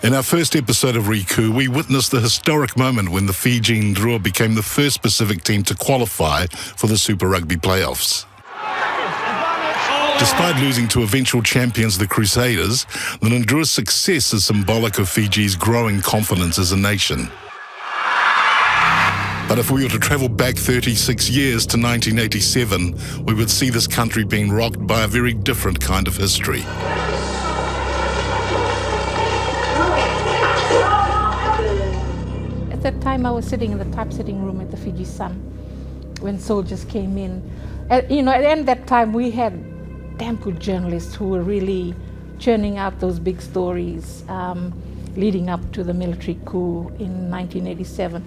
In our first episode of reCoup, we witnessed the historic moment when the Fijian Drua became the first Pacific team to qualify for the Super Rugby playoffs. Despite losing to eventual champions, the Crusaders, the Ndrua's success is symbolic of Fiji's growing confidence as a nation. But if we were to travel back 36 years to 1987, we would see this country being rocked by a very different kind of history. At that time, I was sitting in the typesetting room at the Fiji Sun when soldiers came in. And that time we had damn good journalists who were really churning out those big stories leading up to the military coup in 1987.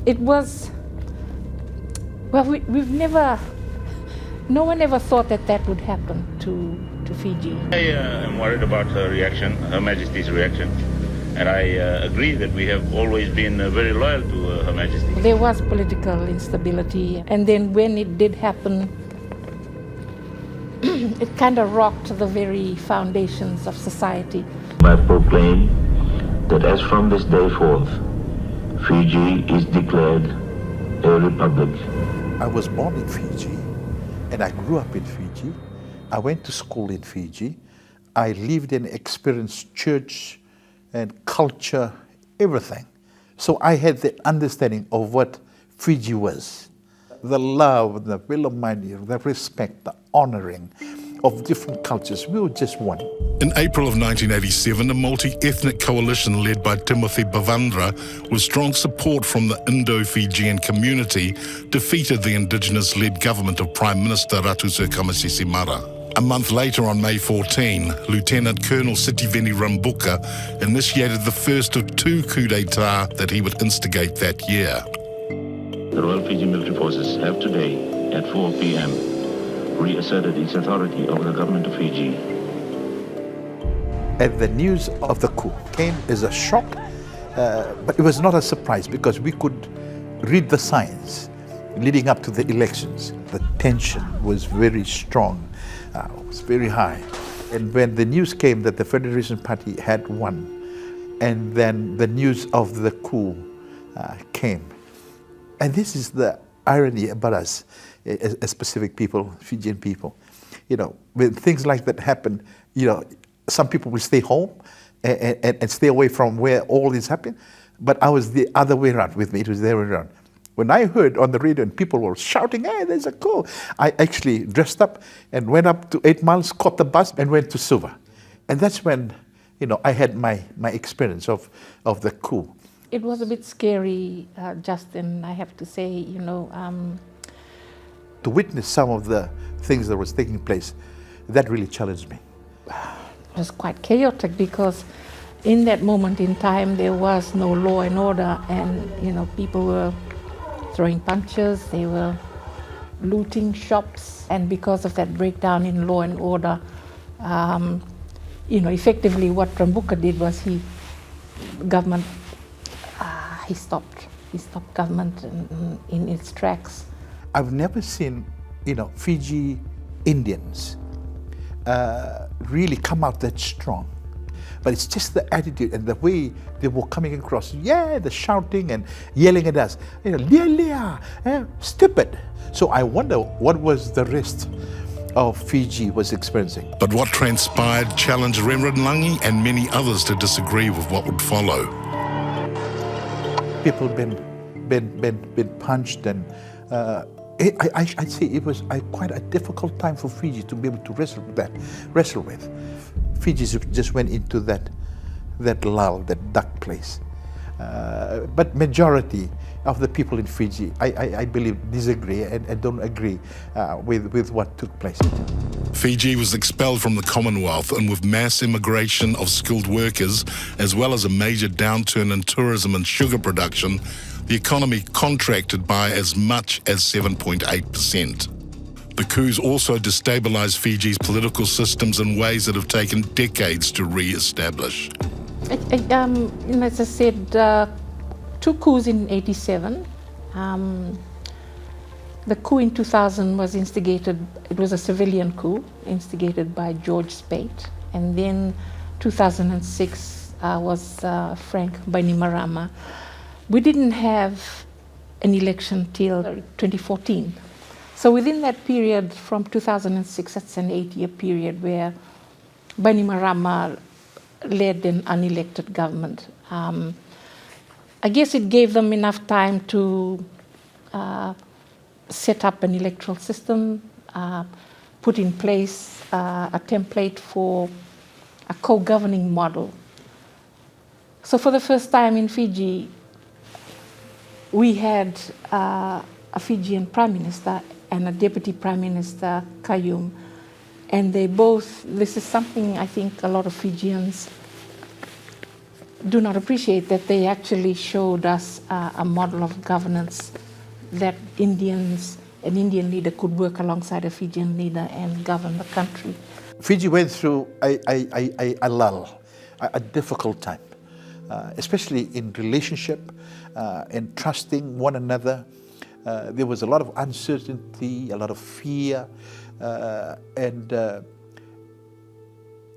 It was, well, no one ever thought that would happen to Fiji. I am worried about her reaction, Her Majesty's reaction. And I agree that we have always been very loyal to Her Majesty. There was political instability, and then when it did happen, it kind of rocked the very foundations of society. I proclaim that as from this day forth, Fiji is declared a republic. I was born in Fiji, and I grew up in Fiji. I went to school in Fiji. I lived and experienced church and culture, everything. So I had the understanding of what Fiji was. The love, the will-of-mind, the respect, the honoring of different cultures. We were just one. In April of 1987, a multi-ethnic coalition led by Timothy Bavandra, with strong support from the Indo-Fijian community, defeated the indigenous-led government of Prime Minister Ratutu Kamasisimara. A month later, on May 14, Lieutenant Colonel Sitiveni Rambuka initiated the first of two coups d'etat that he would instigate that year. The Royal Fiji Military Forces have today, at 4 p.m., reasserted its authority over the government of Fiji. And the news of the coup came as a shock, but it was not a surprise because we could read the signs leading up to the elections. The tension was very strong, it was very high. And when the news came that the Federation Party had won, and then the news of the coup came. And this is the irony about us as Pacific people, Fijian people. You know, when things like that happen, you know, some people will stay home and stay away from where all this happened. But I was the other way around with me. It was the other way around. When I heard on the radio and people were shouting, hey, there's a coup, I actually dressed up and went up to 8 Miles, caught the bus and went to Suva. And that's when, you know, I had my experience of the coup. It was a bit scary, Justin, I have to say, you know. To witness some of the things that was taking place, that really challenged me. It was quite chaotic because in that moment in time there was no law and order, and you know, people were throwing punches, they were looting shops, and because of that breakdown in law and order, you know, effectively what Rambuka did was he stopped government in its tracks. I've never seen, you know, Fiji Indians really come out that strong. But it's just the attitude and the way they were coming across. Yeah, the shouting and yelling at us. You know, lia, stupid. So I wonder what was the rest of Fiji was experiencing. But what transpired challenged Reverend Langi and many others to disagree with what would follow. People been punched, and I'd say it was quite a difficult time for Fiji to be able to wrestle with. Fiji just went into that lull, that dark place. But majority of the people in Fiji, I believe, disagree and don't agree with what took place. Fiji was expelled from the Commonwealth, and with mass immigration of skilled workers, as well as a major downturn in tourism and sugar production, the economy contracted by as much as 7.8%. The coups also destabilized Fiji's political systems in ways that have taken decades to re-establish. As I said, two coups in '87. The coup in 2000 was instigated, it was a civilian coup instigated by George Speight. And then 2006, was Frank Bainimarama. We didn't have an election till 2014. So within that period, from 2006, that's an 8-year period where Bainimarama led an unelected government. I guess it gave them enough time to set up an electoral system, put in place a template for a co-governing model. So for the first time in Fiji, we had a Fijian Prime Minister and a Deputy Prime Minister, Kayum, and they both, this is something I think a lot of Fijians do not appreciate, that they actually showed us a model of governance that an Indian leader could work alongside a Fijian leader and govern the country. Fiji went through a lull, a difficult time, especially in relationship and trusting one another. There was a lot of uncertainty, a lot of fear, and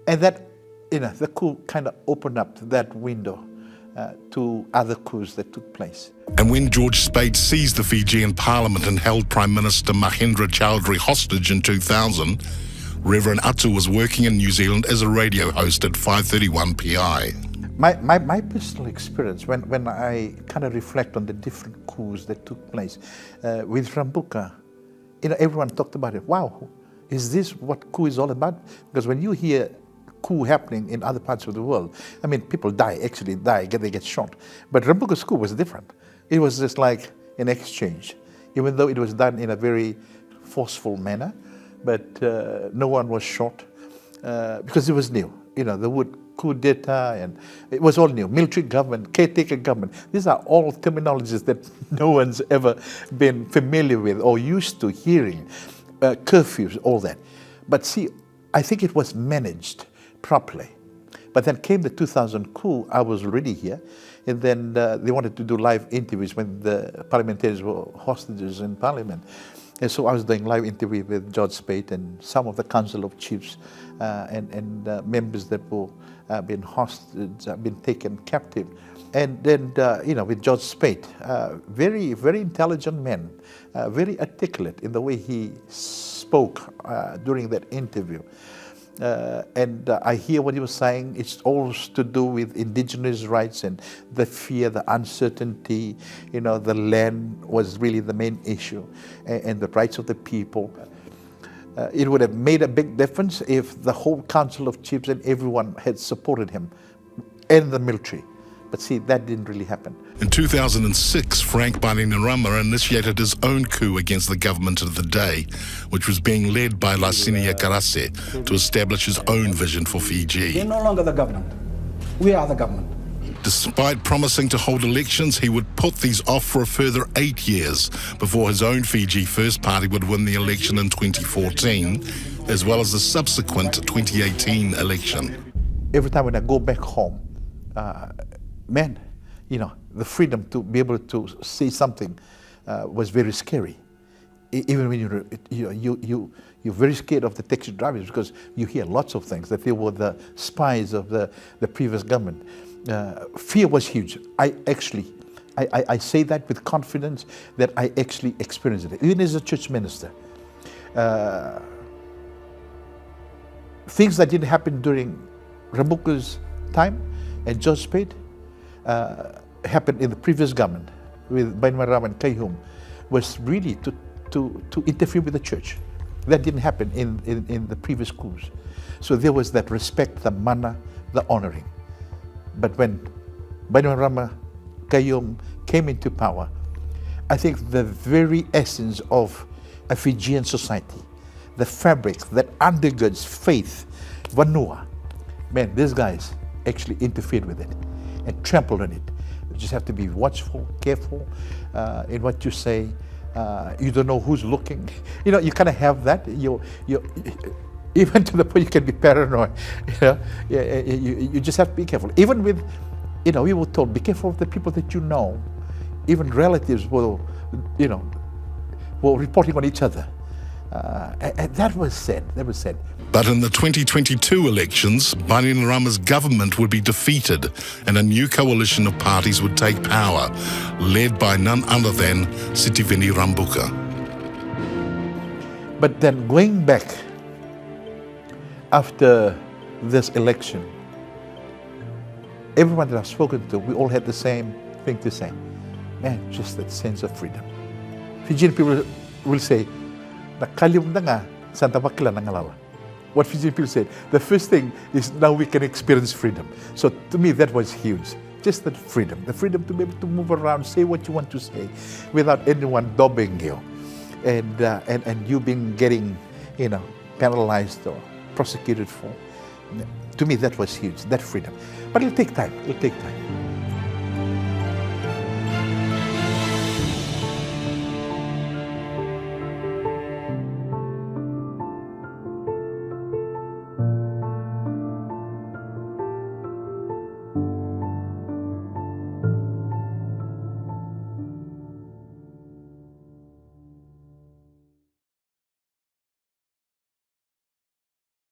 that, the coup kind of opened up that window to other coups that took place. And when George Speight seized the Fijian parliament and held Prime Minister Mahendra Chaudhry hostage in 2000, Reverend Atu was working in New Zealand as a radio host at 531 PI. My personal experience, when I kind of reflect on the different coups that took place, with Rambuka, everyone talked about it. Wow, is this what coup is all about? Because when you hear coup happening in other parts of the world, I mean, people actually die, they get shot. But Rambuka's coup was different. It was just like an exchange, even though it was done in a very forceful manner, but no one was shot because it was new. The word coup d'etat, and it was all new. Military government, caretaker government. These are all terminologies that no one's ever been familiar with or used to hearing. Curfews, all that. But see, I think it was managed properly. But then came the 2000 coup. I was already here, and then they wanted to do live interviews when the parliamentarians were hostages in parliament. And so I was doing live interview with George Speight and some of the Council of Chiefs and members that were been hostage, been taken captive. And then, with George Speight, very, very intelligent man, very articulate in the way he spoke during that interview. And I hear what he was saying. It's all to do with indigenous rights and the fear, the uncertainty. The land was really the main issue, and the rights of the people. It would have made a big difference if the whole Council of Chiefs and everyone had supported him, and the military. But see, that didn't really happen. In 2006, Frank Bainimarama initiated his own coup against the government of the day, which was being led by Lasinia Karase, to establish his own vision for Fiji. They're no longer the government. We are the government. Despite promising to hold elections, he would put these off for a further 8 years before his own Fiji First Party would win the election in 2014, as well as the subsequent 2018 election. Every time when I go back home, the freedom to be able to say something was very scary. Even when you're very scared of the taxi drivers, because you hear lots of things, that they were the spies of the previous government. Fear was huge. I say that with confidence that I actually experienced it, even as a church minister. Things that didn't happen during Rambuka's time and George Speight happened in the previous government with Bainimarama and Kayum, was really to interfere with the church. That didn't happen in the previous coups. So there was that respect, the mana, the honoring. But when Bainimarama, Kayum came into power, I think the very essence of a Fijian society, the fabric that undergirds faith, vanua, man, these guys actually interfered with it and trampled on it. You just have to be watchful, careful in what you say. You don't know who's looking. You kind of have that. You even to the point you can be paranoid. You just have to be careful. Even with, we were told, be careful of the people that you know. Even relatives were reporting on each other. And that was said. But in the 2022 elections, Bainimarama's government would be defeated and a new coalition of parties would take power, led by none other than Sitiveni Rambuka. But then going back after this election, everyone that I've spoken to, we all had the same thing to say. Man, just that sense of freedom. Fijian people will say, "Nakalium na nga, Santa Bakila nangalala." What Fijian people said, the first thing is now we can experience freedom. So to me, that was huge. Just that freedom, the freedom to be able to move around, say what you want to say, without anyone dobbing you, and you getting, penalized or prosecuted for. To me, that was huge. That freedom, but it'll take time.